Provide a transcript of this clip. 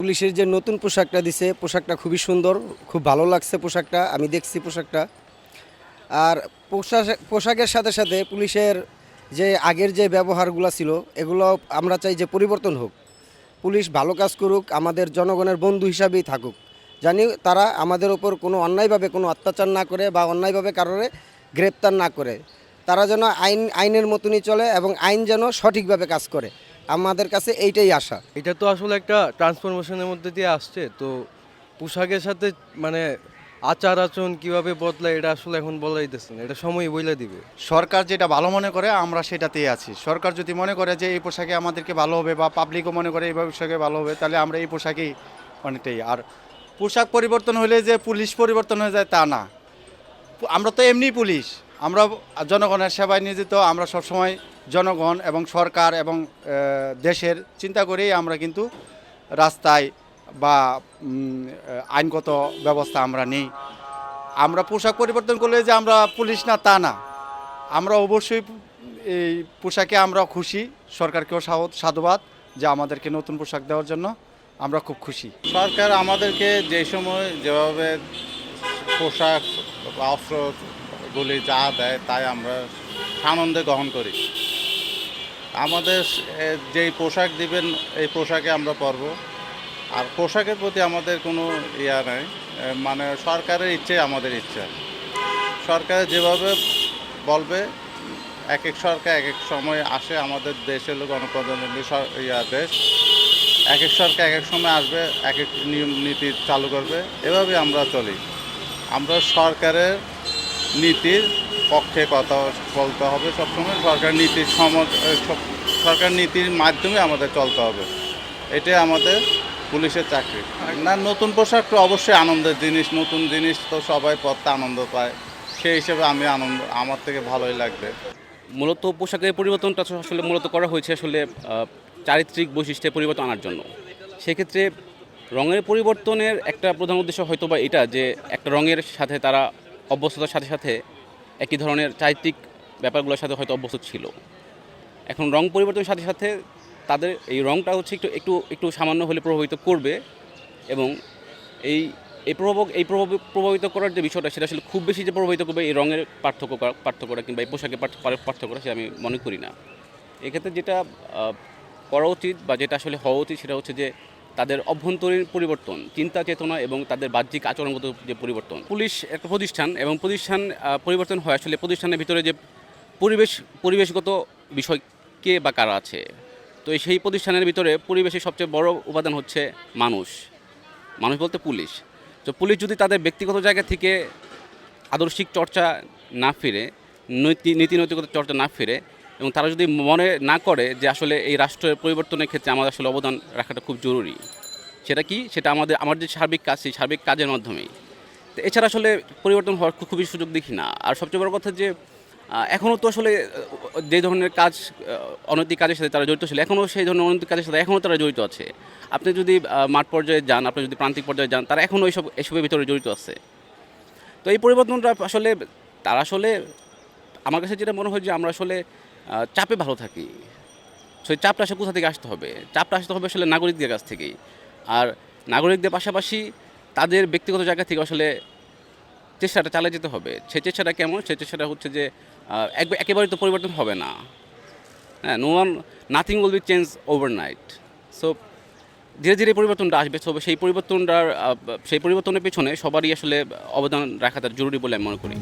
পুলিশের যে নতুন পোশাকটা দিছে পোশাকটা খুবই সুন্দর, খুব ভালো লাগছে পোশাকটা, আমি দেখছি পোশাকটা। আর পোশাকের সাথে সাথে পুলিশের যে আগের যে ব্যবহারগুলো ছিল এগুলো আমরা চাই যে পরিবর্তন হোক। পুলিশ ভালো কাজ করুক, আমাদের জনগণের বন্ধু হিসাবেই থাকুক। জানি তারা আমাদের ওপর কোনো অন্যায়ভাবে কোনো অত্যাচার না করে বা অন্যায়ভাবে কারোরে গ্রেপ্তার না করে। তারা যেন আইনের মতনই চলে এবং আইন যেন সঠিকভাবে কাজ করে। আমাদের কাছে এইটাই আশা। এটা তো আসলে একটা ট্রান্সফরমেশনের মধ্যে দিয়ে আসছে, তো পোশাকের সাথে মানে আচার আচরণ কীভাবে বদলায় এটা আসলে এখন বলা যাইতেছে না, এটা সময় বলে দিবে। সরকার যেটা ভালো মনে করে আমরা সেটাতেই আছি। সরকার যদি মনে করে যে এই পোশাকে আমাদেরকে ভালো হবে বা পাবলিকও মনে করে এই পোশাকে ভালো হবে, তাহলে আমরা এই পোশাকেই অনেকটাই। আর পোশাক পরিবর্তন হলে যে পুলিশ পরিবর্তন হয়ে যায় তা না। আমরা তো এমনি পুলিশ, আমরা জনগণের সেবায় নিয়োজিত। আমরা সবসময় জনগণ এবং সরকার এবং দেশের চিন্তা করেই আমরা কিন্তু রাস্তায় বা আইনগত ব্যবস্থা আমরা নেই। আমরা পোশাক পরিবর্তন করলে যে আমরা পুলিশ না তা না। আমরা অবশ্যই এই পোশাকে আমরা খুশি। সরকারকেও সাধুবাদ যে আমাদেরকে নতুন পোশাক দেওয়ার জন্য আমরা খুব খুশি। সরকার আমাদেরকে যে সময় যেভাবে পোশাক অস্ত্রগুলি যা দেয় তাই আমরা আনন্দে গ্রহণ করি। আমাদের যেই পোশাক দিবেন এই পোশাকে আমরা পরব। আর পোশাকের প্রতি আমাদের কোনো ইয়া নাই, মানে সরকারের ইচ্ছে আমাদের ইচ্ছা। সরকার যেভাবে বলবে, এক এক সরকার এক এক সময় আসে। আমাদের দেশের লোক গণপ্রজাতন্ত্রী দেশ, এক এক সরকার এক এক সময় আসবে, এক এক নিয়ম নীতি চালু করবে, এভাবে আমরা চলি। আমরা সরকারের নীতির পক্ষে কথা বলতে হবে সবসময়। সরকার নীতির মাধ্যমে আমাদের চলতে হবে, এটাই আমাদের পুলিশের চাকরি। না, নতুন পোশাক তো অবশ্যই আনন্দের জিনিস। নতুন জিনিস তো সবাই পরতে আনন্দ পায়, সেই হিসেবে আমার থেকে ভালোই লাগবে। মূলত পোশাকের পরিবর্তনটা আসলে মূলত করা হয়েছে আসলে চারিত্রিক বৈশিষ্ট্যের পরিবর্তন আনার জন্য। সেক্ষেত্রে রঙের পরিবর্তনের একটা প্রধান উদ্দেশ্য হয়তো বা এটা যে একটা রঙের সাথে তারা অভ্যস্ততার সাথে সাথে একই ধরনের চারিত্রিক ব্যাপারগুলোর সাথে হয়তো অভ্যস্ত ছিল। এখন রং পরিবর্তনের সাথে সাথে তাদের এই রঙটা হচ্ছে একটু একটু সামান্য হলে প্রভাবিত করবে, এবং এই প্রভাবিত করার যে বিষয়টা সেটা আসলে খুব বেশি যে প্রভাবিত করবে এই রঙের পার্থক্যটা কিংবা এই পোশাকের পার্থক্যটা সে আমি মনে করি না। এক্ষেত্রে যেটা করা উচিত বা যেটা আসলে হওয়া উচিত সেটা হচ্ছে যে তাদের অভ্যন্তরীণ পরিবর্তন, চিন্তা চেতনা এবং তাদের বাহ্যিক আচরণগত যে পরিবর্তন। পুলিশ একটা প্রতিষ্ঠান এবং প্রতিষ্ঠান পরিবর্তন হয় আসলে প্রতিষ্ঠানের ভিতরে যে পরিবেশগত বিষয় কে বা কারা আছে। তো সেই প্রতিষ্ঠানের ভিতরে পরিবেশের সবচেয়ে বড় উপাদান হচ্ছে মানুষ বলতে পুলিশ। তো পুলিশ যদি তাদের ব্যক্তিগত জায়গা থেকে আদর্শিক চর্চা না ফিরে, নীতি নৈতিকতার চর্চা না ফিরে, এবং তারা যদি মনে না করে যে আসলে এই রাষ্ট্রের পরিবর্তনের ক্ষেত্রে আমাদের আসলে অবদান রাখাটা খুব জরুরি, সেটা আমার যে সার্বিক কাজ, সেই সার্বিক কাজের মাধ্যমেই। তো এছাড়া আসলে পরিবর্তন হওয়ার খুবই সুযোগ দেখি না। আর সবচেয়ে বড় কথা যে এখনও তো আসলে যে ধরনের কাজ অনৈতিক কাজের সাথে তারা জড়িত ছিল, এখনও সেই ধরনের অনৈতিক কাজের সাথে এখনও তারা জড়িত আছে। আপনি যদি মাঠ পর্যায়ে যান, আপনি যদি প্রান্তিক পর্যায়ে যান, তারা এখনও এসবের ভিতরে জড়িত আছে। তো এই পরিবর্তনটা আসলে তারা আসলে আমার কাছে যেটা মনে হয় যে আমরা আসলে চাপে ভালো থাকি। সেই চাপটা আসলে কোথা থেকে আসতে হবে? চাপটা আসতে হবে আসলে নাগরিকদের কাছ থেকেই। আর নাগরিকদের পাশাপাশি তাদের ব্যক্তিগত জায়গা থেকে আসলে চেষ্টাটা চালিয়ে যেতে হবে। সেই চেষ্টাটা কেমন? সেই চেষ্টাটা হচ্ছে যে একেবারেই তো পরিবর্তন হবে না। হ্যাঁ, nothing will be change overnight. So ধীরে ধীরে পরিবর্তনটা আসবে। তবে সেই পরিবর্তনের পেছনে সবারই আসলে অবদান রাখাটা জরুরি বলে আমি মনে করি।